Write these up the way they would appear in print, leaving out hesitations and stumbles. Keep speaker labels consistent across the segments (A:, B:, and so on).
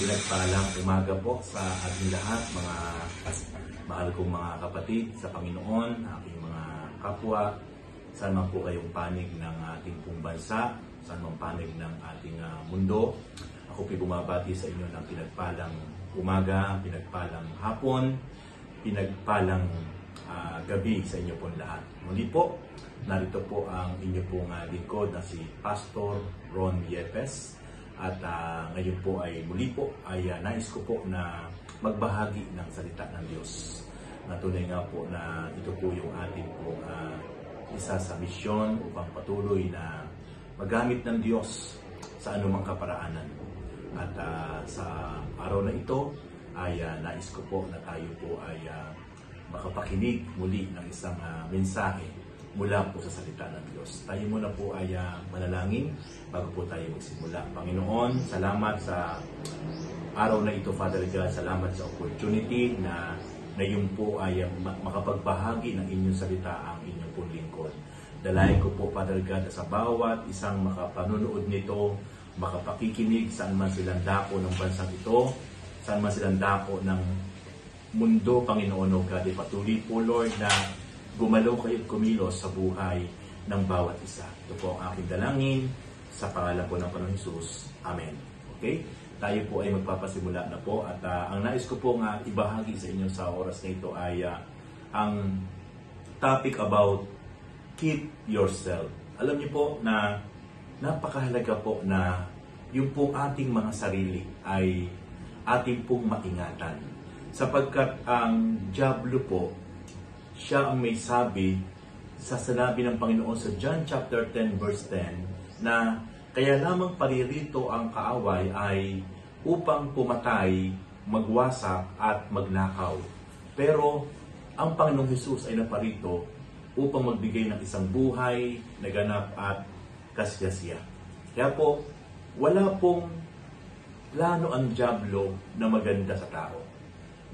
A: Pinagpalang umaga po sa ating lahat, mga mahal kong mga kapatid sa Panginoon, aking mga kapwa, saan man po kayong panig ng ating pong bansa, saan man panig ng ating mundo. Ako po'y bumabati sa inyo ng pinagpalang umaga, pinagpalang hapon, pinagpalang gabi sa inyo pong lahat. Muli po, narito po ang inyo pong lingkod na si Pastor Ron Yepes. At ngayon po ay muli po ay nais ko po na magbahagi ng salita ng Diyos. Natunay nga po na ito po yung ating po isa sa misyon upang patuloy na magamit ng Diyos sa anumang kaparaanan. At sa araw na ito ay nais ko po na tayo po ay makapakinig muli ng isang mensahe mula po sa salita ng Diyos. Tayo muna po ay manalangin bago po tayo magsimula. Panginoon, salamat sa araw na ito, Father God. Salamat sa opportunity na ngayon po ay makapagbahagi ng inyong salita ang inyong pong lingkod. Dalayan ko po, Father God, sa bawat isang makapanunood nito, makapakikinig saan man silang dako ng bansang ito, saan man silang dako ng mundo, Panginoon, O God. Patuloy po, Lord, na gumalaw kayo at kumilos sa buhay ng bawat isa. Ito po ang aking dalangin sa pangalan po ng Panginoon Hesus. Amen. Okay? Tayo po ay magpapasimula na po at ang nais ko po nga ibahagi sa inyo sa oras na ito ay ang topic about keep yourself. Alam niyo po na napakahalaga po na yung po ating mga sarili ay ating pong maingatan. Sapagkat ang dyablo po, siya ang may sabi sa sinabi ng Panginoon sa John chapter 10 verse 10 na kaya lamang paririto ang kaaway ay upang pumatay, magwasak at magnakaw. Pero ang Panginoong Hesus ay naparito upang magbigay ng isang buhay na ganap at kasiyasiya. Kaya po, wala pong plano ang dyablo na maganda sa tao.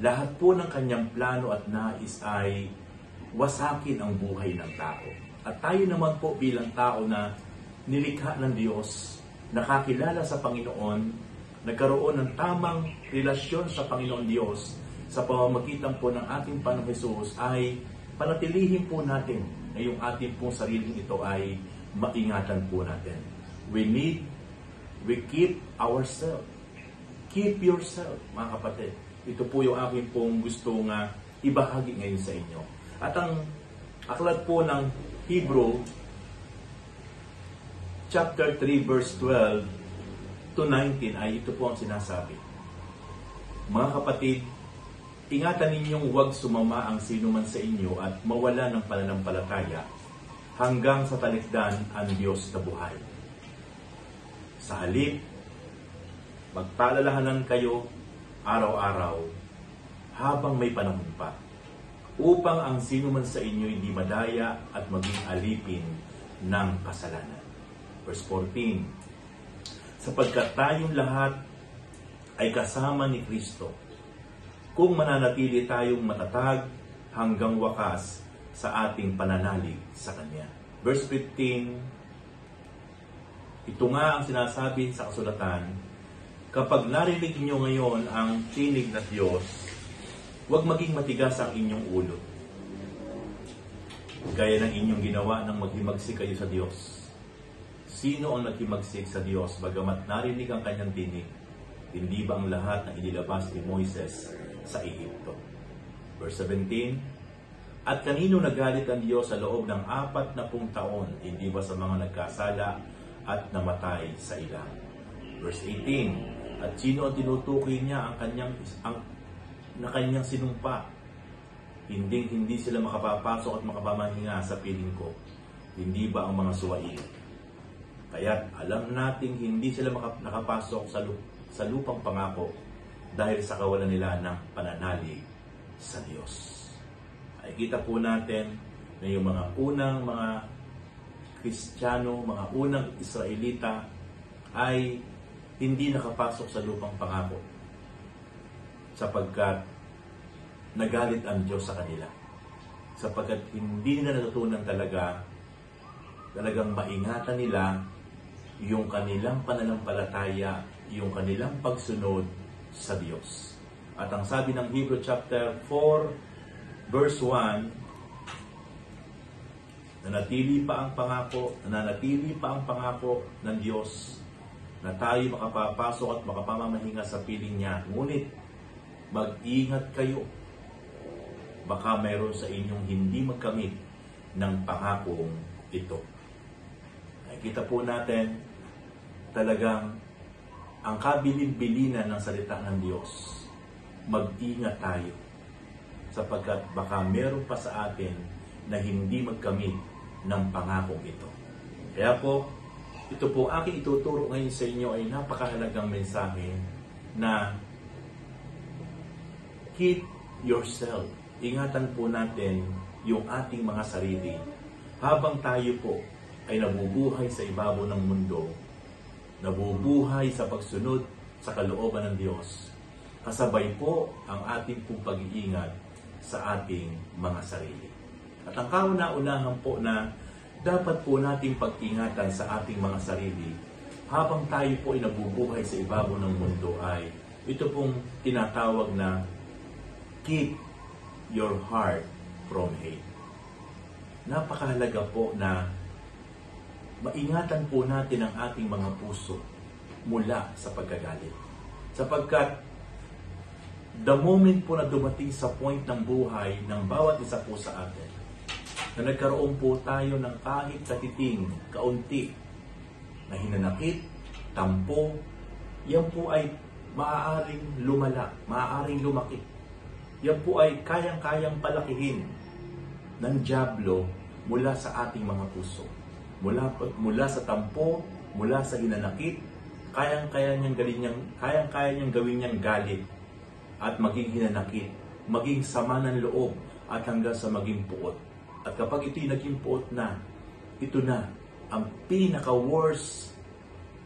A: Lahat po ng kanyang plano at nais ay wasakin ang buhay ng tao. At tayo naman po bilang tao na nilikha ng Diyos, nakakilala sa Panginoon, nagkaroon ng tamang relasyon sa Panginoon Diyos sa pamamagitan po ng ating Panginoong Hesus, ay panatilihin po natin na yung ating pong sariling ito ay maingatan po natin. We keep ourselves. Keep yourself, mga kapatid. Ito po yung aking pong gustong ibahagi ngayon sa inyo. At ang aklat po ng Hebrew, chapter 3, verse 12 to 19, ay ito po ang sinasabi. Mga kapatid, ingatan ninyong huwag sumama ang sino man sa inyo at mawala ng pananampalataya hanggang sa talikdan ang Diyos na buhay. Sa halip, magpaalalahanan kayo araw-araw habang may panahon pa, upang ang sino man sa inyo hindi madaya at maging alipin ng kasalanan. Verse 14, sapagkat tayong lahat ay kasama ni Kristo kung mananatili tayong matatag hanggang wakas sa ating pananalig sa Kanya. Verse 15, ito nga ang sinasabi sa kasulatan, kapag narinig niyo ngayon ang tinig ng Diyos, huwag maging matigas ang inyong ulo. Gaya ng inyong ginawa nang maghimagsik kayo sa Diyos. Sino ang naghimagsik sa Diyos bagamat narinig ang kanyang tinig? Hindi ba ang lahat na inilabas ni Moises sa Ehipto? Verse 17, at kanino nagalit ang Diyos sa loob ng 40 taon? Hindi ba sa mga nagkasala at namatay sa ilang? Verse 18, at sino ang tinutukoy niya na kanyang sinumpa? Hindi sila makapapasok at makapamahinga sa piling ko. Hindi ba ang mga suwain? Kaya't alam nating hindi sila nakapasok sa lupang pangako dahil sa kawalan nila ng pananalig sa Diyos. Ay kita po natin na yung mga unang mga Kristiyano, mga unang Israelita ay hindi nakapasok sa lupang pangako sapagkat nagalit ang Diyos sa kanila. Sapagkat hindi nila natutunan talagang maingatan nila yung kanilang pananampalataya, yung kanilang pagsunod sa Diyos. At ang sabi ng Hebrew chapter 4, verse 1, nananatili pa ang pangako ng Diyos na tayo makapapasok at makapamamahinga sa piling niya. Ngunit, mag-ingat kayo. Baka mayroon sa inyong hindi magkamit ng pangakong ito. Nakikita po natin talagang ang kabilin-bilinan ng salita ng Diyos. Mag-ingat tayo sapagkat baka meron pa sa atin na hindi magkamit ng pangakong ito. Kaya po, ito po aking ituturo ngayon sa inyo ay napakahalagang mensahe na keep yourself. Ingatan po natin yung ating mga sarili habang tayo po ay nabubuhay sa ibabaw ng mundo, nabubuhay sa pagsunod sa kalooban ng Diyos. Kasabay po ang ating pong pag-iingat sa ating mga sarili. At ang kauna-unahan po na dapat po nating pag-ingatan sa ating mga sarili habang tayo po ay nabubuhay sa ibabaw ng mundo ay ito pong tinatawag na keep your heart from hate. Napakahalaga po na maingatan po natin ang ating mga puso mula sa pagkagalit. Sapagkat the moment po na dumating sa point ng buhay ng bawat isa po sa atin, na nagkaroon po tayo ng kahit katiting, kaunti, na hinanakit, tampo, yan po ay maaaring lumala, maaaring lumaki. Yan po ay kayang-kayang palakihin ng dyablo mula sa ating mga puso. Mula sa tampo, mula sa hinanakit, kayang-kaya niyang gawin niyang galit at maging hinanakit, maging sama ng loob at hanggang sa maging puot. At kapag ito'y naging puot na, ito na ang pinaka-worst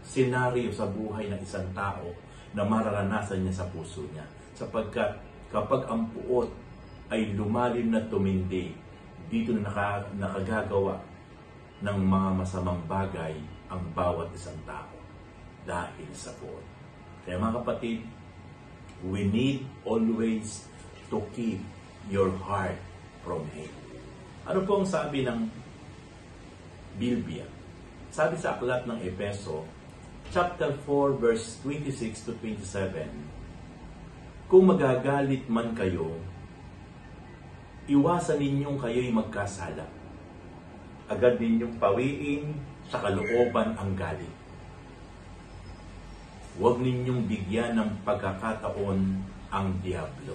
A: scenario sa buhay ng isang tao na mararanasan niya sa puso niya. Sapagkat kapag ang puot ay lumalim na tumindi, dito na nakagagawa ng mga masamang bagay ang bawat isang tao dahil sa puot. Kaya mga kapatid, we need always to keep your heart from hate. Ano po ang sabi ng Biblia? Sabi sa aklat ng Efeso, chapter 4, verse 26 to 27, kung magagalit man kayo, iwasan ninyong kayo'y magkasala. Agad ninyong pawiin sa kalooban ang galit. Huwag ninyong bigyan ng pagkakataon ang diablo.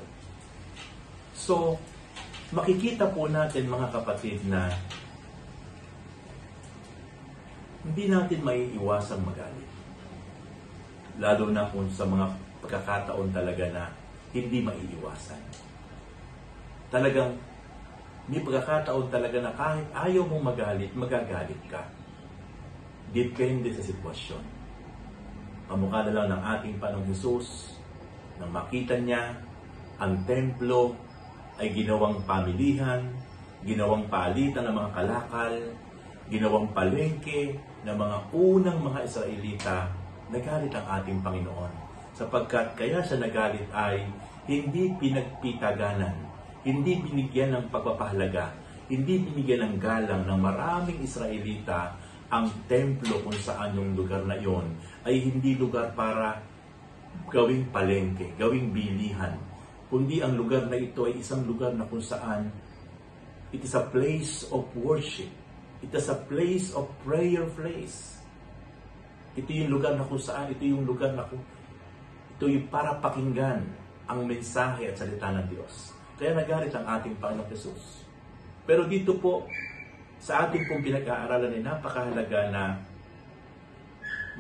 A: So, makikita po natin mga kapatid na hindi natin maiiwasang magalit. Lalo na kung sa mga pagkakataon talaga na hindi maiiwasan. Talagang may pagkakataon talaga na kahit ayaw mong magalit, magagalit ka. Depende sa sitwasyon. Kamukha na lang ng ating Panginoong Hesus nang makita niya ang templo ay ginawang pamilihan, ginawang paalitan ng mga kalakal, ginawang palengke ng mga unang mga Israelita, nagalit ang ating Panginoon. Sapagkat kaya siya nagalit ay hindi pinagpitaganan, hindi binigyan ng pagpapahalaga, hindi binigyan ng galang ng maraming Israelita ang templo kung saan yung lugar na iyon ay hindi lugar para gawing palengke, gawing bilihan, kundi ang lugar na ito ay isang lugar na kung saan it is a place of worship. It is a place of prayer place. Ito yung lugar na kung saan, ito yung para pakinggan ang mensahe at salita ng Diyos. Kaya nagalit ang ating Panginoong Hesus. Pero dito po, sa ating pong pinag-aaralan ay napakahalaga na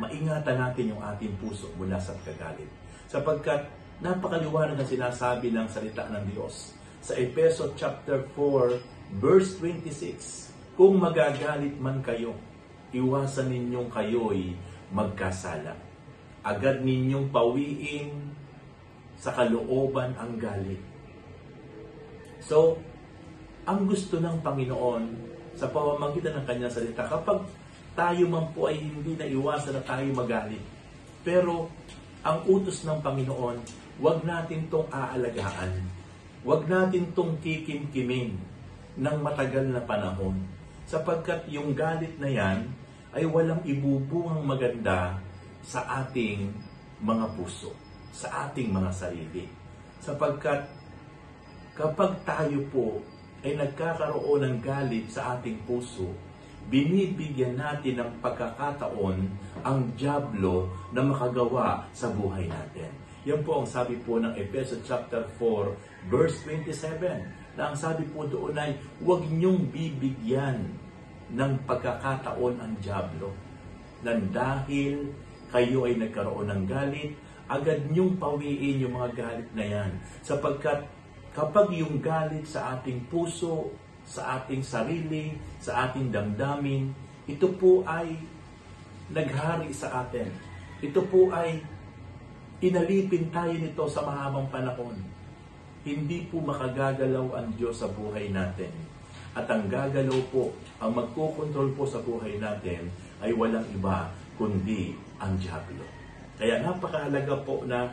A: maingatan natin yung ating puso mula sa pagkagalit. Sapagkat napakaliwanag na sinasabi ng salita ng Diyos. Sa Efeso chapter 4, verse 26, kung magagalit man kayo, iwasan ninyong kayo'y magkasala. Agad ninyong pawiin sa kalooban ang galit. So, ang gusto ng Panginoon sa pamamagitan ng kanyang salita, kapag tayo man po ay hindi na iwasan na tayo magalit, pero ang utos ng Panginoon, huwag natin tong aalagaan. Huwag natin tong kikimkimin ng matagal na panahon. Sapagkat yung galit na yan ay walang ibubungang maganda sa ating mga puso, sa ating mga sarili. Sapagkat kapag tayo po ay nagkakaroon ng galit sa ating puso, binibigyan natin ng pagkakataon ang dyablo na makagawa sa buhay natin. Yan po ang sabi po ng Efeso chapter 4, verse 27, na ang sabi po doon ay, huwag niyong bibigyan ng pagkakataon ang dyablo. Nang dahil kayo ay nagkaroon ng galit, agad niyong pawiin yung mga galit na yan. Sapagkat kapag yung galit sa ating puso, sa ating sarili, sa ating damdamin, ito po ay naghari sa atin. Ito po ay inalipin tayo nito sa mahabang panahon. Hindi po makagagalaw ang Diyos sa buhay natin. At ang gagalaw po, ang magkokontrol po sa buhay natin ay walang iba kundi ang dyablo. Kaya napakahalaga po na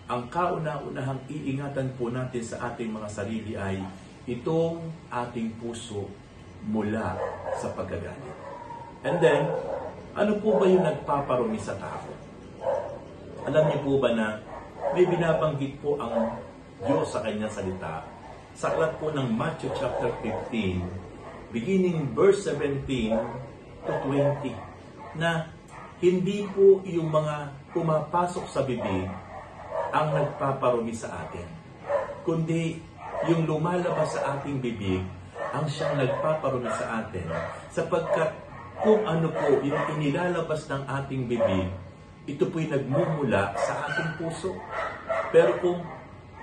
A: ang kauna-unahang iingatan po natin sa ating mga sarili ay itong ating puso mula sa pagkagalit. And then, ano po ba yung nagpaparumi sa tao? Alam niyo po ba na may binabanggit po ang Diyos sa kanyang salita sa aklat po ng Matthew chapter 15, beginning verse 17 to 20, na hindi po yung mga pumapasok sa bibig ang nagpaparumi sa atin, kundi yung lumalabas sa ating bibig ang siyang nagpaparumi sa atin, sapagkat kung ano po yung inilalabas ng ating bibig, ito po'y nagmumula sa ating puso. Pero kung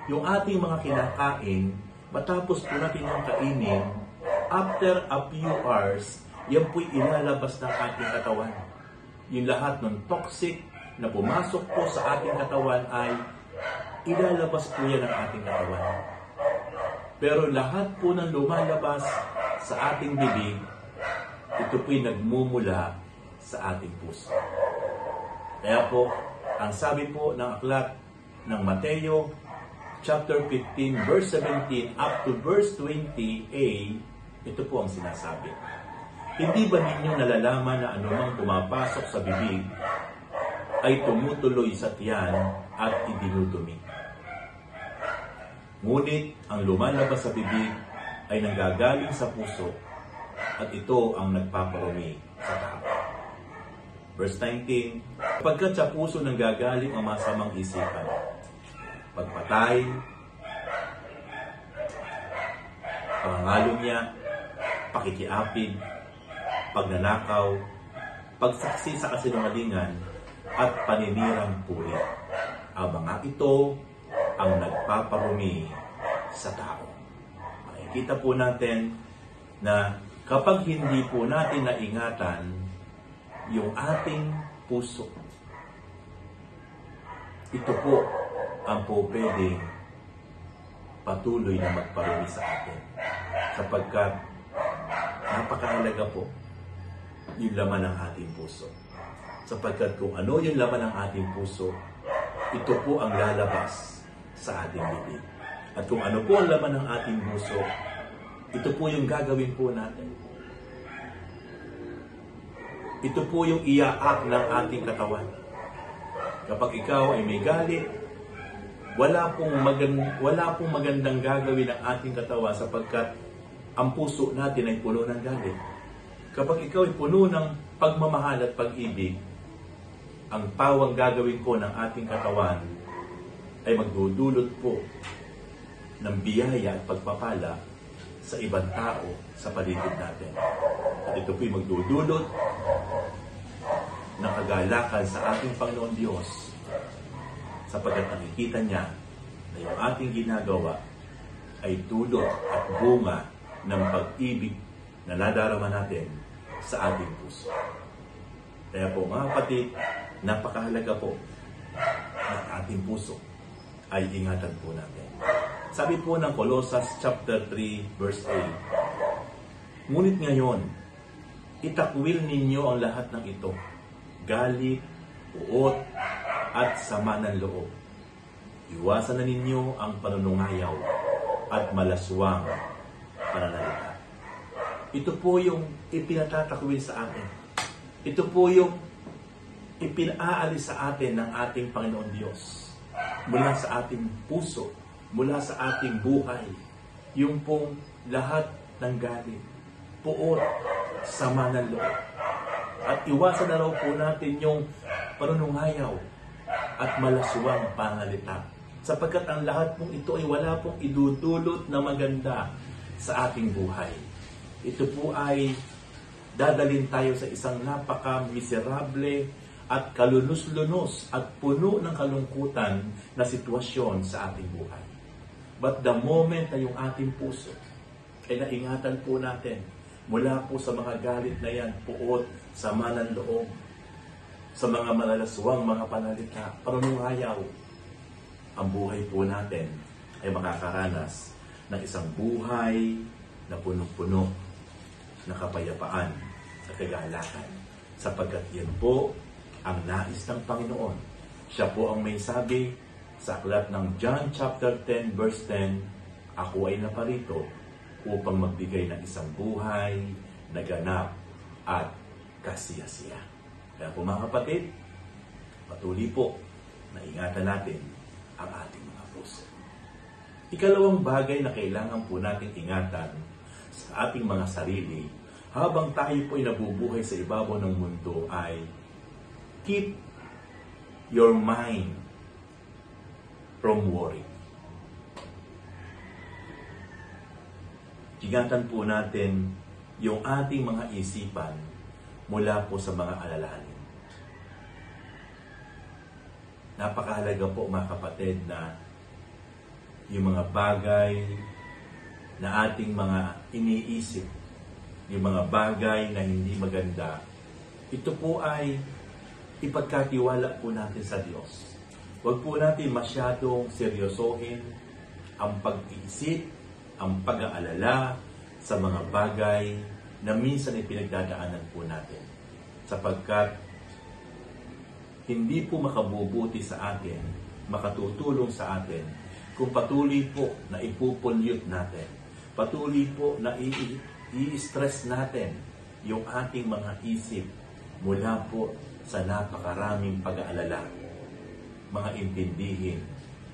A: yung ating mga kinakain, matapos po natin yung kainin, after a few hours, yan po'y ilalabas ng ating katawan. Yung lahat ng toxic na pumasok po sa ating katawan ay ilalabas po yan ng ating katawan. Pero lahat po ng lumalabas sa ating bibig, ito po'y nagmumula sa ating puso. Kaya po, ang sabi po ng aklat ng Mateo, chapter 15, verse 17, up to verse 20a, ito po ang sinasabi. Hindi ba ninyo nalalaman na anumang pumapasok sa bibig ay tumutuloy sa tiyan at idinudumi? Ngunit ang lumalabas sa bibig ay nanggagaling sa puso at ito ang nagpaparumi sa tao. Verse 19, sapagkat sa puso nanggagaling ang masamang isipan, pagpatay, pangangalunya, pakikiapid, pagnanakaw, pagsaksi sa kasinungalingan, at paninirang puri. Ang mga ito ang nagpaparumi sa tao. Makikita po natin na kapag hindi po natin naingatan yung ating puso, ito po ang po pwedeng patuloy na magparumi sa atin. Sapagkat napakahalaga po yung laman ng ating puso. Sapagkat kung ano yung laman ng ating puso, ito po ang lalabas sa ating bibig. At kung ano po ang laman ng ating puso, ito po yung gagawin po natin. Ito po yung iaak ng ating katawan. Kapag ikaw ay may galit, wala pong magandang gagawin ng ating katawan sapagkat ang puso natin ay puno ng galit. Kapag ikaw ay puno ng pagmamahal at pag-ibig, ang pawang gagawin po ng ating katawan ay magdudulot po ng biyaya at pagpapala sa ibang tao sa paligid natin. At ito po'y magdudulot ng kagalakan sa ating Panginoon Diyos sapagkat nakikita niya na yung ating ginagawa ay dulot at bunga ng pag-ibig na nadarama natin sa ating puso. Kaya po mga kapatid, napakahalaga po na ating puso ay ingatan po natin. Sabi po ng Colossus chapter 3 verse 8, ngunit ngayon, itakwil ninyo ang lahat ng ito, galit, uot, at sama ng loob. Iwasan na ninyo ang panunungayaw at malaswang pananalita. Ito po yung ipinatatakwil sa atin. Ito po yung ipinaalis sa atin ng ating Panginoon Diyos. Mula sa ating puso, mula sa ating buhay. Yung pong lahat ng galit, puot, sama ng loob. At iwasan na raw po natin yung panunungayaw at malaswang pananalita. Sapagkat ang lahat pong ito ay wala pong idudulot na maganda sa ating buhay. Ito po ay dadalhin tayo sa isang napaka-miserable at kalunos-lunos at puno ng kalungkutan na sitwasyon sa ating buhay. But the moment na yung ating puso ay naingatan po natin mula po sa mga galit na yan, puot, sama ng loob, sa mga malalaswang mga panalita, panunungayaw, ang buhay po natin ay makakaranas ng isang buhay na punong-puno na kapayapaan at kagalakan. Sapagkat yan po ang nais ng Panginoon. Siya po ang may sabi sa aklat ng John chapter 10 verse 10, ako ay naparito upang magbigay ng isang buhay na ganap at kasiyasiya. Kaya po mga kapatid, patuloy po na ingatan natin ang ating mga puso. Ikalawang bagay na kailangan po natin ingatan sa ating mga sarili habang tayo po ay nabubuhay sa ibabaw ng mundo ay keep your mind from worry. Ingatan po natin yung ating mga isipan mula po sa mga alalahanin. Napakahalaga po mga kapatid na yung mga bagay na ating mga iniisip, yung mga bagay na hindi maganda, ito po ay ipagkatiwala po natin sa Diyos. Huwag po natin masyadong seryosohin ang pag-iisip, ang pag-aalala sa mga bagay na minsan ay pinagdadaanan po natin. Sapagkat hindi po makabubuti sa atin, makatutulong sa atin, kung patuloy po na ipupulyot natin, patuloy po na i-stress natin yung ating mga isip mula po sa napakaraming pag-aalala, mga intindihin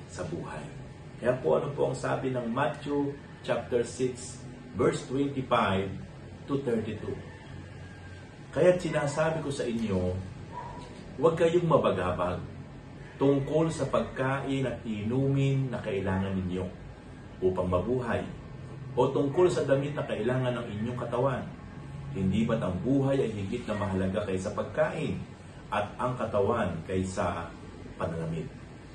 A: sa buhay. Kaya po ano po ang sabi ng Matthew chapter 6 verse 25 to 32. Kaya't sinasabi ko sa inyo, huwag kayong mabagabag tungkol sa pagkain at inumin na kailangan ninyo upang mabuhay o tungkol sa damit na kailangan ng inyong katawan. Hindi ba't ang buhay ay higit na mahalaga kaysa pagkain at ang katawan kaysa pananamit?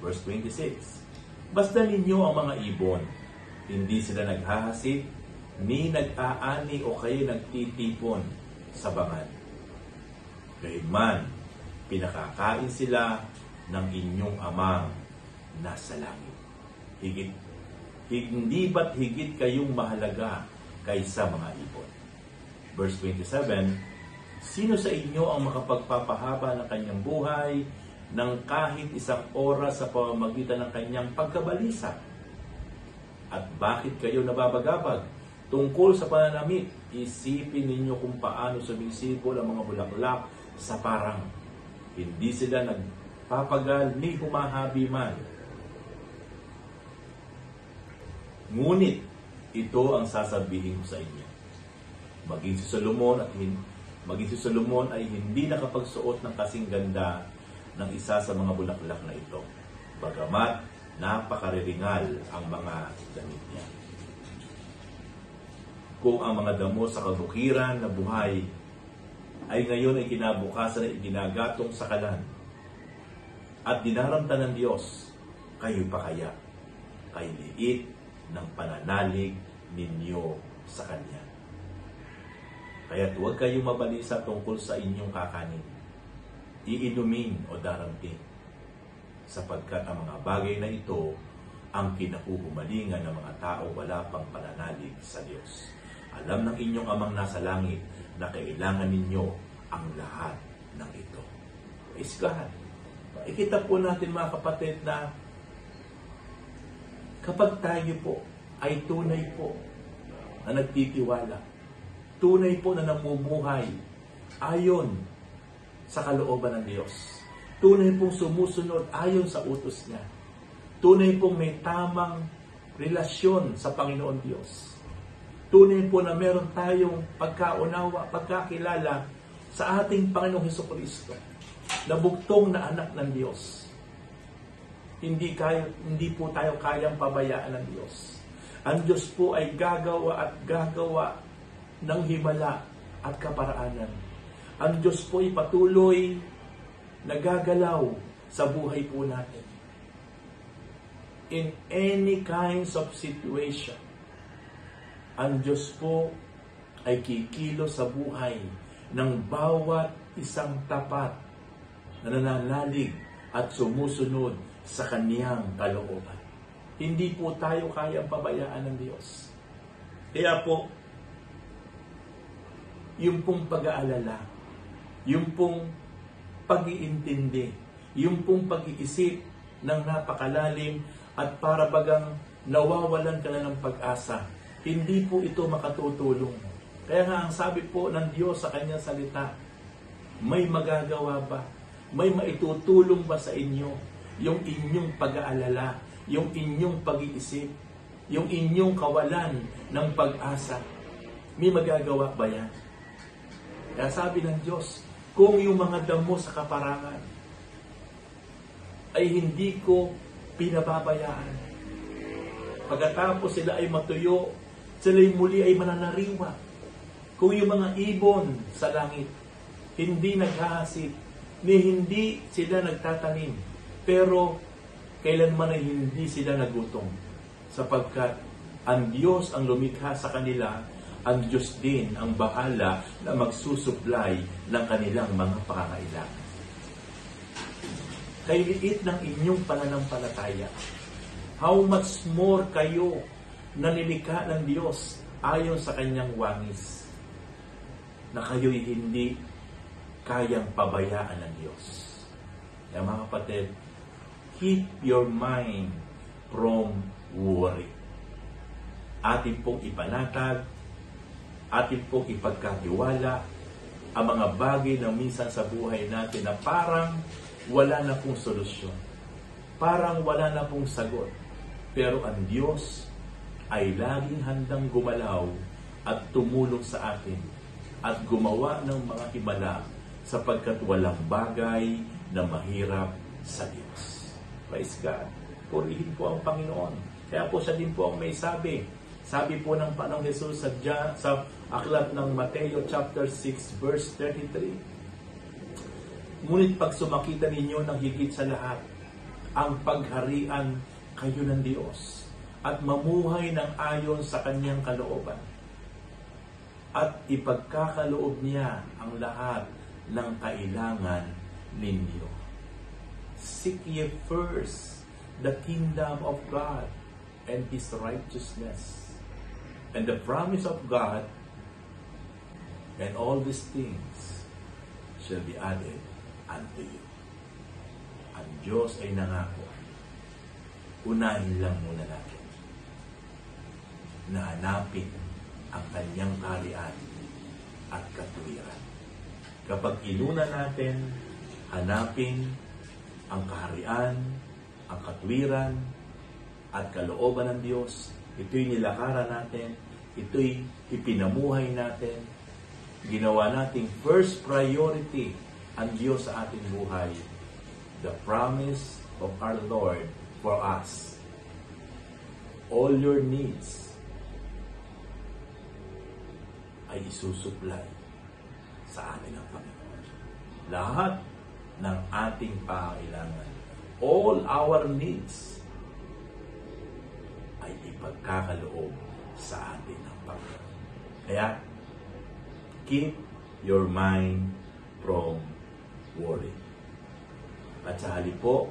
A: Verse 26. Basta ninyo ang mga ibon, hindi sila naghahasit, ni nag-aani o kayo nagtitipon sa bangad. Gayunman, pinakakain sila ng inyong amang nasa langit. Hindi ba't higit kayong mahalaga kaysa mga ibon? Verse 27, sino sa inyo ang makapagpapahaba ng kanyang buhay ng kahit isang oras sa pamamagitan ng kanyang pagkabalisa? At bakit kayo nababagabag tungkol sa pananamit? Isipin ninyo kung paano sumisipol ang mga bulaklak sa parang. Hindi sila nagpapagal ni humahabi man. Ngunit ito ang sasabihin ko sa inyo. Maging si Solomon ay hindi nakapagsuot ng kasing ganda ng isa sa mga bulaklak na ito. Bagamat napakariringal ang mga damit niya. Kung ang mga damo sa kabukiran na buhay ay ngayon ay kinabukasan ay ginagatong sa kalan at dinaramta ng Diyos, kayo pa kaya kay liit ng pananalig ninyo sa Kanya. Kaya't huwag kayong mabalisa tungkol sa inyong kakanin, iinumin o daramtin, sapagkat ang mga bagay na ito ang kinahuhumalingan ng mga tao wala pang pananalig sa Diyos. Alam ng inyong amang nasa langit na kailangan ninyo ang lahat ng ito. Praise God! Ikita po natin mga kapatid na kapag tayo po ay tunay po na nagtitiwala, tunay po na namumuhay ayon sa kalooban ng Diyos, tunay pong sumusunod ayon sa utos niya, tunay pong may tamang relasyon sa Panginoon Diyos, tunay po na meron tayong pagkaunawa, pagkakilala sa ating Panginoong Hesukristo, na buktong na anak ng Diyos. Hindi po tayo kayang pabayaan ng Diyos. Ang Diyos po ay gagawa at gagawa ng himala at kaparaanan. Ang Diyos po ay patuloy na gagalaw sa buhay po natin. In any kinds of situation, ang Diyos po ay kikilo sa buhay ng bawat isang tapat na nananalig at sumusunod sa Kaniyang kalooban. Hindi po tayo kayang pabayaan ng Diyos. Kaya po, yung pong pag-aalala, yung pong pag-iintindi, yung pong pag-iisip ng napakalalim at para bagang nawawalan ka na ng pag-asa, hindi po ito makatutulong. Kaya nga ang sabi po ng Diyos sa Kanyang salita, may magagawa ba? May maitutulong ba sa inyo yung inyong pag-aalala, yung inyong pag-iisip, yung inyong kawalan ng pag-asa? May magagawa ba yan? Kaya sabi ng Diyos, kung yung mga damo sa kaparangan ay hindi ko pinababayaan, pagkatapos sila ay matuyo, sila'y muli ay mananariwa. Kung yung mga ibon sa langit hindi naghahasit, ni hindi sila nagtatanim, pero kailanman ay hindi sila nagutom, sapagkat ang Diyos ang lumikha sa kanila, ang Diyos din ang bahala na magsusupply ng kanilang mga pangangailangan. Kay liit ng inyong pananampalataya, how much more kayo na nilikha ng Diyos ayon sa Kanyang wangis, na kayo'y hindi kayang pabayaan ng Diyos. Kaya mga kapatid, keep your mind from worry. Atin pong ipanatag, atin pong ipagkatiwala ang mga bagay na minsan sa buhay natin na parang wala na pong solusyon, parang wala na pong sagot. Pero ang Diyos ay laging handang gumalaw at tumulong sa atin at gumawa ng mga himala, sapagkat walang bagay na mahirap sa Diyos. Praise God. Purihin po ang Panginoon. Kaya po siya din po ang may sabi. Sabi po ng Panginoong Jesus sa aklat ng Mateo chapter 6 verse 33. Ngunit pag sumakita ninyo ng higit sa lahat ang pagharian kayo ng Diyos at mamuhay ng ayon sa Kanyang kalooban, at ipagkakaloob niya ang lahat ng kailangan ninyo. Seek ye first the kingdom of God and His righteousness, and the promise of God, and all these things shall be added unto you. Ang Diyos ay nangako. Unahin lang muna natin na hanapin ang Kanyang kaharian at katuwiran. Kapag inuna natin, hanapin ang kaharian, ang katuwiran, at kalooban ng Diyos, ito'y nilakaran natin, ito'y ipinamuhay natin, ginawa nating first priority ang Diyos sa ating buhay, the promise of our Lord for us. All your needs ay isusupply sa atin ng Panginoon. Lahat ng ating pangailangan, all our needs, ay ipagkakaloob sa atin ng Panginoon. Kaya, keep your mind from worry. At sa halip po,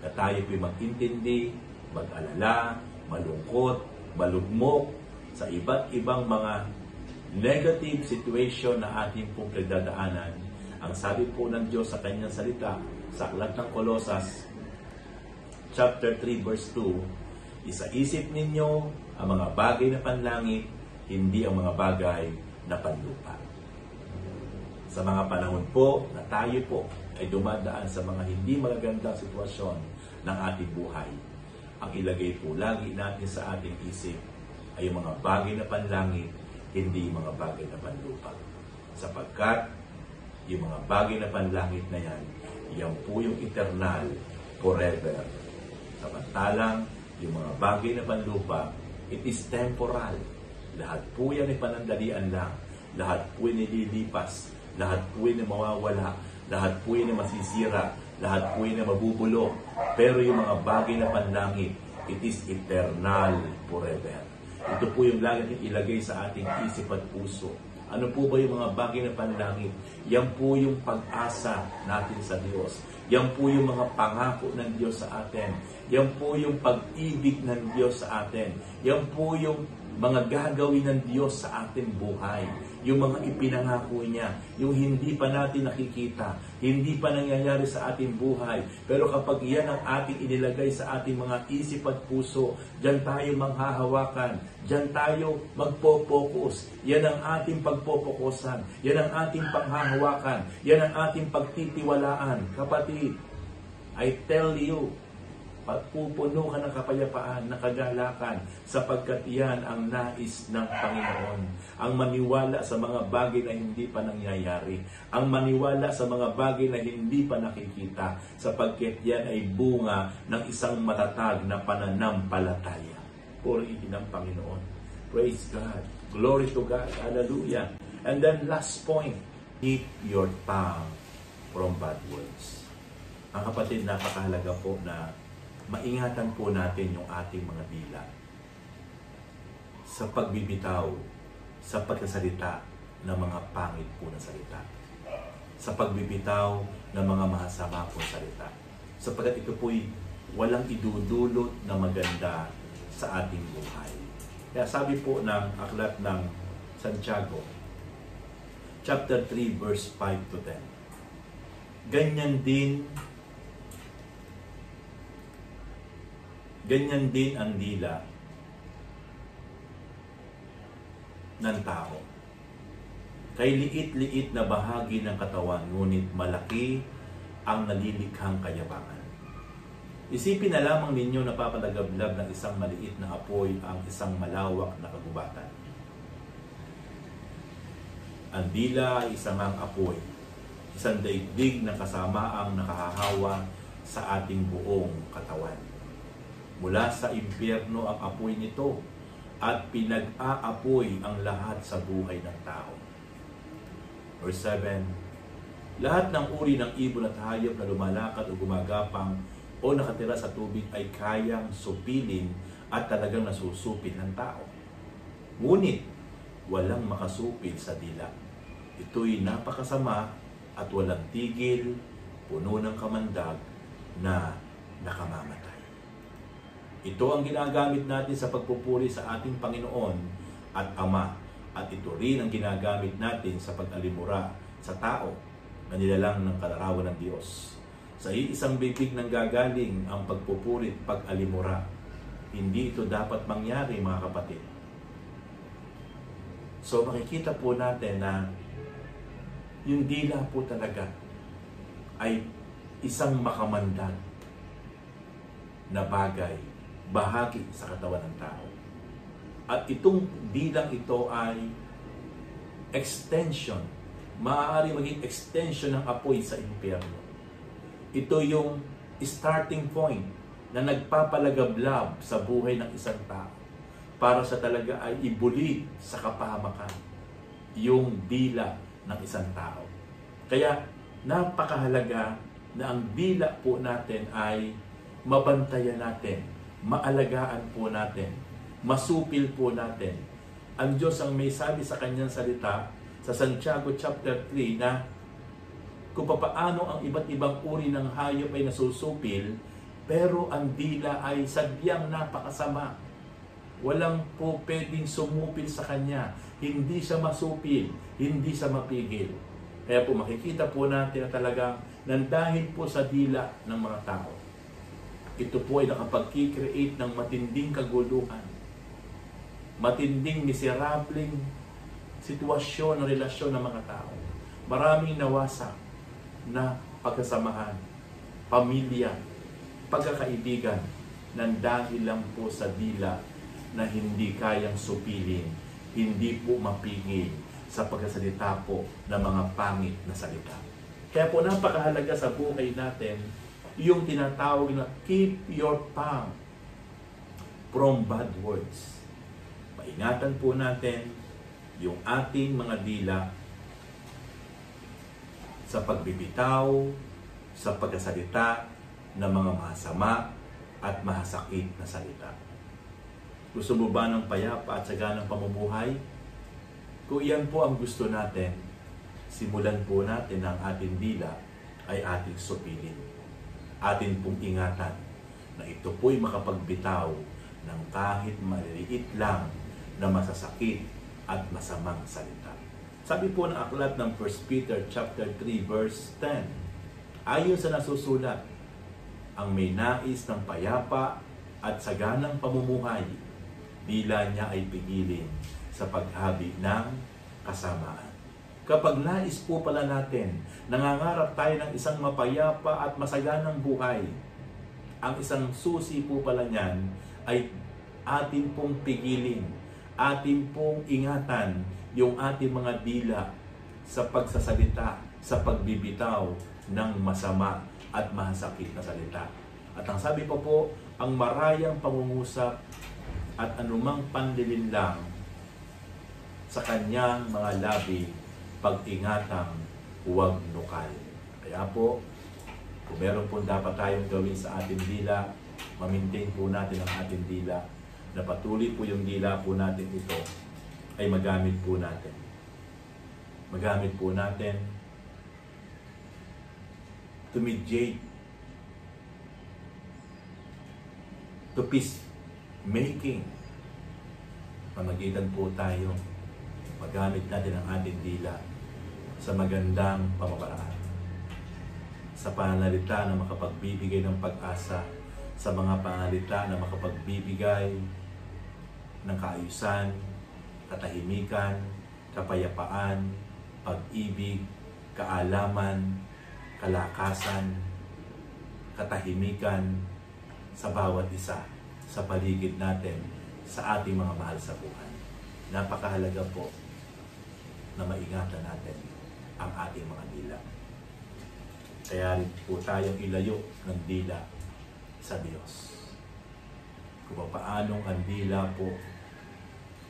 A: na tayo po'y mag-intindi, mag-alala, malungkot, malugmok sa iba't ibang mga negative situation na ating pong pinagdadaanan. Ang sabi po ng Diyos sa Kanyang salita sa aklat ng Kolosas, chapter 3, verse 2, isaisip ninyo ang mga bagay na panlangit, hindi ang mga bagay na panlupa. Sa mga panahon po na tayo po ay dumadaan sa mga hindi magagandang sitwasyon ng ating buhay, ang ilagay po lagi natin sa ating isip ay yung mga bagay na panlangit, hindi yung mga bagay na panlupa. Sapagkat yung mga bagay na panlangit na yan po yung eternal, forever. Samantalang yung mga bagay na panlupa, it is temporal. Lahat po yan ay panandalian lang. Lahat po yan ay lilipas. Lahat po yan ay mawawala. Lahat po yan ay masisira. Lahat po yan ay mabubulok. Pero yung mga bagay na panlangit, it is eternal, forever. Ito po yung lagi natin ilagay sa ating isip at puso. Ano po ba yung mga bagay na panlangit? Yan po yung pag-asa natin sa Diyos. Yan po yung mga pangako ng Diyos sa atin. Yan po yung pag-ibig ng Diyos sa atin. Yan po yung mga gagawin ng Diyos sa ating buhay. Yung mga ipinangako niya. Yung hindi pa natin nakikita. Hindi pa nangyayari sa ating buhay. Pero kapag yan ang ating inilagay sa ating mga isip at puso, diyan tayo manghahawakan. Diyan tayo magpo-focus. Yan ang ating pagpopokusan. Yan ang ating panghahawakan. Yan ang ating pagtitiwalaan. Kapatid, I tell you, pupuno ka ng kapayapaan, ng kagalakan, sapagkat yan ang nais ng Panginoon. Ang maniwala sa mga bagay na hindi pa nangyayari. Ang maniwala sa mga bagay na hindi pa nakikita, sapagkat yan ay bunga ng isang matatag na pananampalataya. Purihin ng Panginoon. Praise God. Glory to God. Hallelujah. And then last point, keep your tongue from bad words. Ang kapatid, napakahalaga po na maingatan po natin yung ating mga dila sa pagbibitaw, sa pagkasalita ng mga pangit po na salita, sa pagbibitaw ng mga masama po salita, sapagkat ito po'y walang idudulot na maganda sa ating buhay. Kaya sabi po ng aklat ng Santiago, chapter 3, verse 5 to 10, ganyan din ang dila ng tao. Kay liit-liit na bahagi ng katawan, ngunit malaki ang nalilikhang kayabangan. Isipin na lamang ninyo na papalagablab ng isang maliit na apoy ang isang malawak na kagubatan. Ang dila ay isang apoy, isang daigdig na kasamaang nakahahawa sa ating buong katawan. Mula sa impyerno ang apoy nito at pinag-aapoy ang lahat sa buhay ng tao. Verse 7, lahat ng uri ng ibon at hayop na lumalakad o gumagapang o nakatira sa tubig ay kayang supilin at talagang nasusupil ng tao. Ngunit walang makasupil sa dila. Ito'y napakasama at walang tigil, puno ng kamandag na nakamamatay. Ito ang ginagamit natin sa pagpupuri sa ating Panginoon at Ama. At ito rin ang ginagamit natin sa pag-alimura sa tao na nilalang ng kalarawan ng Diyos. Sa isang bibig nang gagaling ang pagpupuri at pag-alimura. Hindi ito dapat mangyari, mga kapatid. So makikita po natin na yung dila po talaga ay isang makamandag na bagay, bahagi sa katawan ng tao. At itong dilang ito ay extension, maaari maging extension ng apoy sa impyerno. Ito yung starting point na nagpapalagablab sa buhay ng isang tao para sa talaga ay ibuli sa kapahamakan yung dila ng isang tao. Kaya napakahalaga na ang dila po natin ay mabantayan natin, maalagaan po natin, masupil po natin. Ang Diyos ang may sabi sa kanyang salita sa Santiago chapter 3 na kung papaano ang iba't ibang uri ng hayop ay nasusupil, pero ang dila ay sadyang napakasama. Walang po pwedeng sumupil sa kanya. Hindi siya masupil, hindi siya mapigil. Kaya po makikita po natin na talagang Nang dahil po sa dila ng mga tao, ito po ay nakapag-create ng matinding kaguluhan, matinding miserableng sitwasyon ng relasyon ng mga tao. Maraming nawasak na pagkasamahan, pamilya, pagkakaibigan, nang dahil lang po sa dila na hindi kayang supilin, hindi po mapigil sa pagkasalita po ng mga pangit na salita. Kaya po napakahalaga sa buhay natin yung tinatawag na keep your tongue from bad words. Paingatan po natin yung ating mga dila sa pagbibitaw, sa pagkasalita ng mga masama at mahasakit na salita. Gusto mo ba ng payapa at saganang pamumuhay? Kung iyan po ang gusto natin, simulan po natin ang ating dila ay ating supilin. Atin pong ingatan na ito po'y makapagbitaw ng kahit maliliit lang na masasakit at masamang salita. Sabi po ng aklat ng 1 Peter chapter 3 verse 10, ayon sa nasusulat, ang may nais ng payapa at saganang pamumuhay, dila niya ay pigilin sa paghabi ng kasamaan. Kapag nais po pala natin, nangangarap tayo ng isang mapayapa at masaganang buhay, ang isang susi po pala niyan ay atin pong pigilin, atin pong ingatan yung ating mga dila sa pagsasalita, sa pagbibitaw ng masama at mahasakit na salita. At ang sabi pa po, ang marayang pangungusap at anumang panlilinlang sa kanyang mga labi, pag-ingatang huwag nukal. Kaya po, kung meron po dapat tayong gawin sa ating dila, mamintain po natin ang ating dila, na patuloy po yung dila po natin ito, ay magamit po natin. Magamit po natin to mediate, to peace making. Mamagitan po tayo, magamit natin ang ating dila sa magandang pamamaraan, sa pananalita na makapagbibigay ng pag-asa, sa mga pananalita na makapagbibigay ng kaayusan, katahimikan, kapayapaan, pag-ibig, kaalaman, kalakasan, katahimikan sa bawat isa sa paligid natin, sa ating mga mahal sa buhay. Napakahalaga po na maingatan natin ang ating mga dila. Kaya rin po tayong ilayo ng dila sa Diyos. Kung paanong ang dila po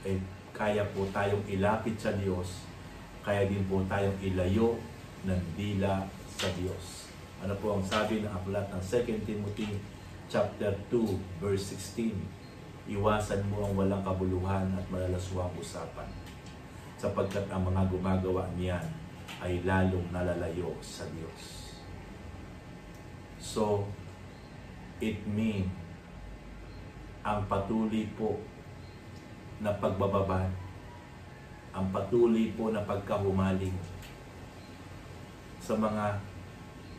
A: ay kaya po tayong ilapit sa Diyos, kaya din po tayong ilayo ng dila sa Diyos. Ano po ang sabi ng aklat ng 2 Timothy chapter 2 verse 16? Iwasan mo ang walang kabuluhan at malalaswang usapan, sapagkat ang mga gumagawa niyan ay lalong nalalayo sa Diyos. So, it means ang patuloy po na pagbababa, ang patuloy po na pagkahumaling sa mga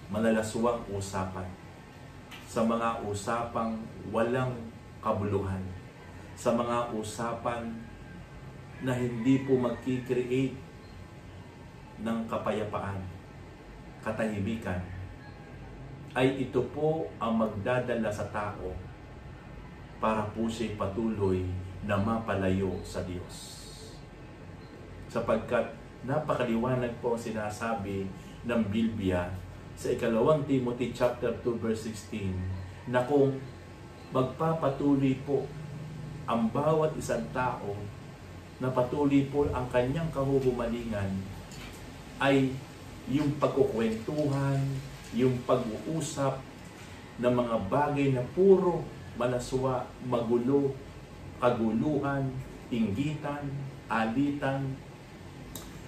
A: malalaswang usapan, sa mga usapang walang kabuluhan, sa mga usapan na hindi po magkikreate ng kapayapaan, katahimikan, ay ito po ang magdadala sa tao para po siya'y patuloy na mapalayo sa Diyos. Sapagkat napakaliwanag po ang sinasabi ng Biblia sa 2 Timothy chapter 2 verse 16 na kung magpapatuloy po ang bawat isang tao na patuloy po ang kanyang kahuhumalingan, ay yung pagkukwentuhan, yung pag-uusap ng mga bagay na puro malaswa, magulo, kaguluhan, inggitan, alitan,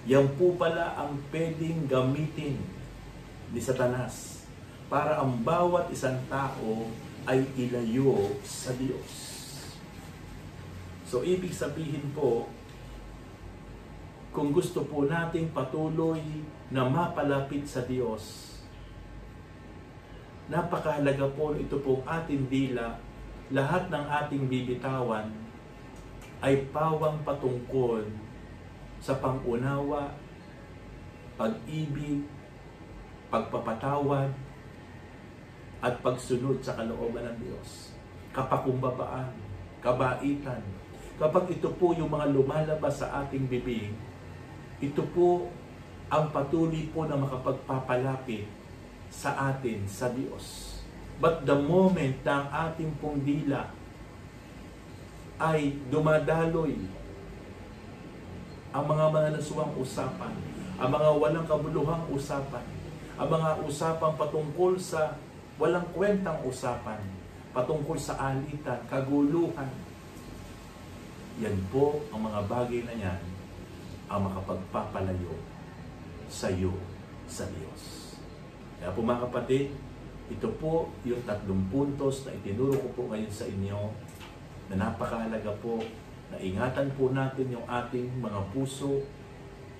A: yan po pala ang pwedeng gamitin ni Satanas para ang bawat isang tao ay ilayo sa Diyos. So, ibig sabihin po, kung gusto po nating patuloy na mapalapit sa Diyos, Napakahalaga po ito po ating dila. Lahat ng ating bibitawan ay pawang patungkol sa pangunawa, pag-ibig, pagpapatawad, at pagsunod sa kalooban ng Diyos. Kapakumbabaan, kabaitan. Kapag ito po yung mga lumalabas sa ating bibig, ito po ang patuloy po na makapagpapalapit sa atin, sa Diyos. But the moment na ang ating pong dila ay dumadaloy ang mga mananasuang usapan, ang mga walang kabuluhang usapan, ang mga usapang patungkol sa walang kwentang usapan, patungkol sa alitan, kaguluhan, yan po ang mga bagay na yan ang makapagpapalayo sa iyo, sa Diyos. Kaya po mga kapatid, ito po yung 3 puntos na itinuro ko po ngayon sa inyo na napakahalaga po na ingatan po natin yung ating mga puso,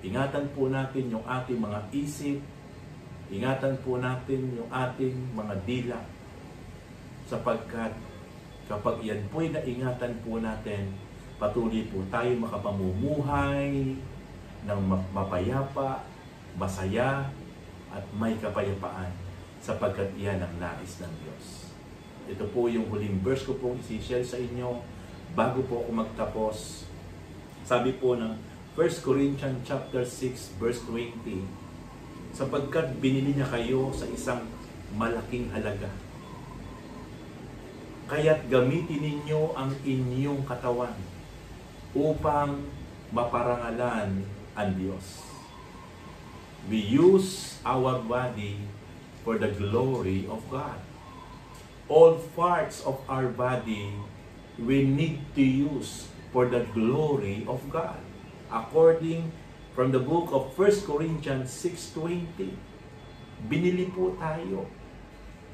A: ingatan po natin yung ating mga isip, ingatan po natin yung ating mga dila, sapagkat kapag yan po'y naingatan po natin, patuloy po tayo makapamumuhay ng mapayapa, masaya, at may kapayapaan, sapagkat iyan ang nais ng Diyos. Ito po yung huling verse ko pong isi-share sa inyo bago po ako magtapos. Sabi po ng 1 Corinthians chapter 6 verse 20, sapagkat binili niya kayo sa isang malaking halaga, kaya't gamitin ninyo ang inyong katawan upang maparangalan ang Diyos. We use our body for the glory of God. All parts of our body we need to use for the glory of God. According from the book of 1 Corinthians 6:20, binili po tayo.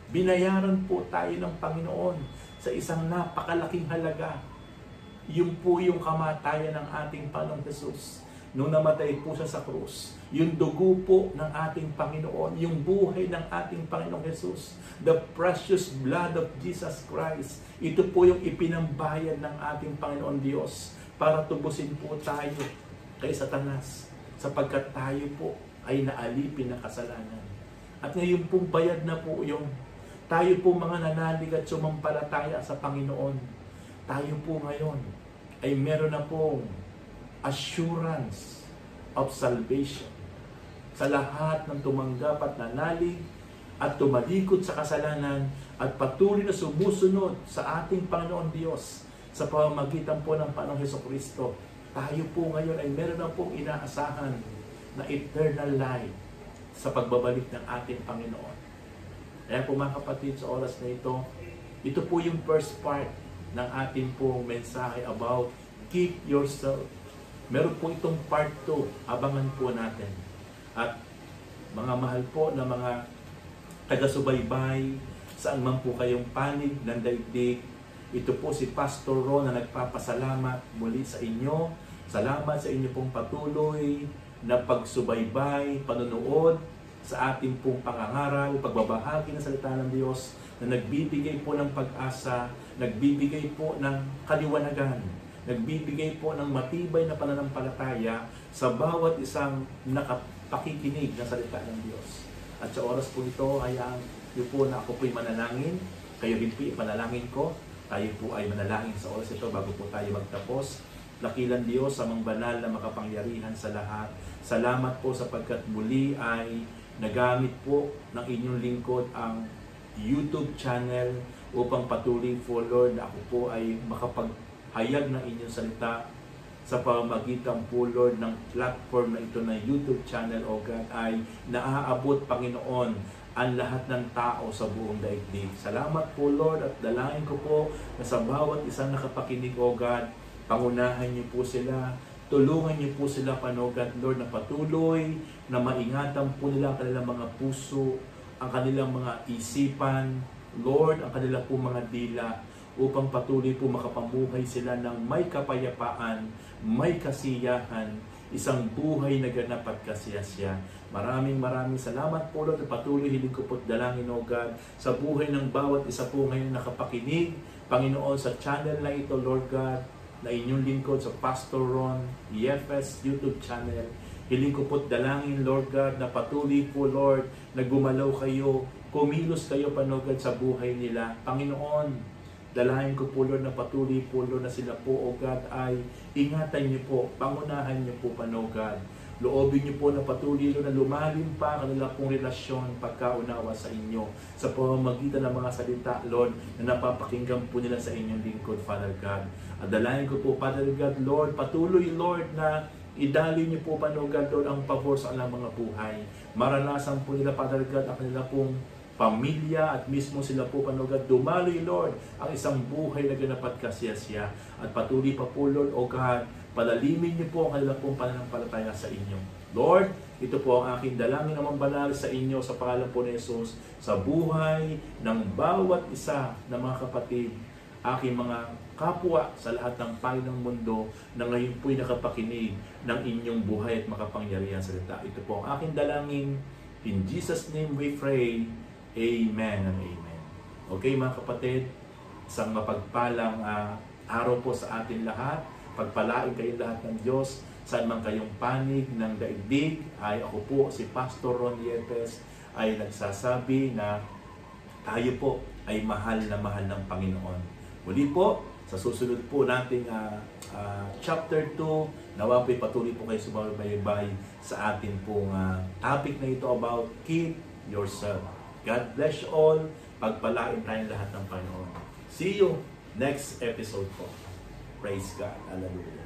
A: Binayaran po tayo ng Panginoon sa isang napakalaking halaga. Yung po yung kamatayan ng ating Panginoong Jesus. Nung namatay po siya sa krus, yung dugo po ng ating Panginoon, yung buhay ng ating Panginoong Jesus, the precious blood of Jesus Christ, ito po yung ipinambayad ng ating Panginoon Diyos para tubusin po tayo kay Satanas, sapagkat tayo po ay naalipin ng kasalanan. At ngayon pong bayad na po yung tayo po mga nanalig at sumampalataya sa Panginoon. Tayo po ngayon ay meron na pong assurance of salvation sa lahat ng tumanggap at nanalig at tumalikod sa kasalanan at patuloy na sumusunod sa ating Panginoon Diyos sa pamamagitan po ng Panginoong Hesukristo. Tayo po ngayon ay meron na pong inaasahan na eternal life sa pagbabalik ng ating Panginoon. Kaya po mga kapatid, sa oras na ito po yung first part ng ating pong mensahe about keep yourself. Meron po itong part 2, abangan po natin. At mga mahal po na mga taga-subaybay, saan man po kayong panig ng daigdig, ito po si Pastor Ron na nagpapasalamat muli sa inyo. Salamat sa inyo pong patuloy na pagsubaybay, panonood sa ating pong pangangaral, pagbabahagi ng salita ng Diyos na nagbibigay po ng pag-asa, nagbibigay po ng kaliwanagan, nagbibigay po ng matibay na pananampalataya sa bawat isang nakapakikinig ng salita ng Diyos. At sa oras po ito, hayaan niyo po na ako po'y manalangin, kayo rin po ipanalangin ko, tayo po ay manalangin sa oras ito bago po tayo magtapos. Dakilang Diyos, amang banal na makapangyarihan sa lahat, salamat po sapagkat muli ay nagamit po ng inyong lingkod ang YouTube channel upang patuloy po, Lord, na ako po ay makapaghayag ng inyong salita sa pamamagitan po, Lord, ng platform na ito na YouTube channel, O God, ay naaabot, Panginoon, ang lahat ng tao sa buong daigdig. Salamat po, Lord, at dalangin ko po na sa bawat isang nakapakinig, O God, pangunahan niyo po sila, tulungan niyo po sila, Panogat, Lord, na patuloy na maingatan po nila ang kanilang mga puso, ang kanilang mga isipan, Lord, ang kanilang po mga dila, upang patuloy po makapamuhay sila ng may kapayapaan, may kasiyahan, isang buhay na ganap at kasiyasya. Maraming salamat po Lord. Patuloy hiling ko po't dalangin o God sa buhay ng bawat isa po ngayon nakapakinig, Panginoon, sa channel na ito Lord God, na inyong lingkod sa Pastor Ron EFS YouTube channel. Hiling ko po't dalangin Lord God na patuloy po Lord na gumalaw kayo, kumilos kayo panogad sa buhay nila. Panginoon, dalahin ko po Lord na patuloy po Lord na sila po o God ay ingatan niyo po, pangunahan niyo po panogad. Loobin niyo po na patuloy Lord na lumalim pa ang kanila pong relasyon pagkaunawa sa inyo sa pamamagitan ng mga salita Lord na napapakinggan po nila sa inyong lingkod Father God. At dalahin ko po Father God Lord, patuloy Lord na idali niyo po panogad Lord ang pabor sa kanilang mga buhay. Maranasan po nila Father God ang kanila pong pamilya at mismo sila po panogad dumaloy Lord ang isang buhay na ganapat kasiyasya at patuloy pa po Lord o God, palalimin niyo po ang kanilang pong pananampalataya sa inyo. Lord, ito po ang aking dalangin naman banal sa inyo sa pangalan po ni Jesus sa buhay ng bawat isa ng mga kapatid, aking mga kapwa sa lahat ng panig ng mundo na ngayon po'y nakapakinig ng inyong buhay at makapangyarihan salita. Ito po ang aking dalangin. In Jesus' name we pray. Amen and amen. Okay mga kapatid, isang mapagpalang araw po sa atin lahat. Pagpalain kayo lahat ng Diyos. Saan man kayong panig ng daigdig, ay ako po si Pastor Ron Yepes ay nagsasabi na tayo po ay mahal na mahal ng Panginoon. Muli po, sa susunod po nating chapter 2, nawa po'y patuloy po kayo sumabaybay sa atin pong topic na ito about keep yourself. God bless you all. Pagpalain tayong lahat ng Panginoon. See you next episode po. Praise God. Hallelujah.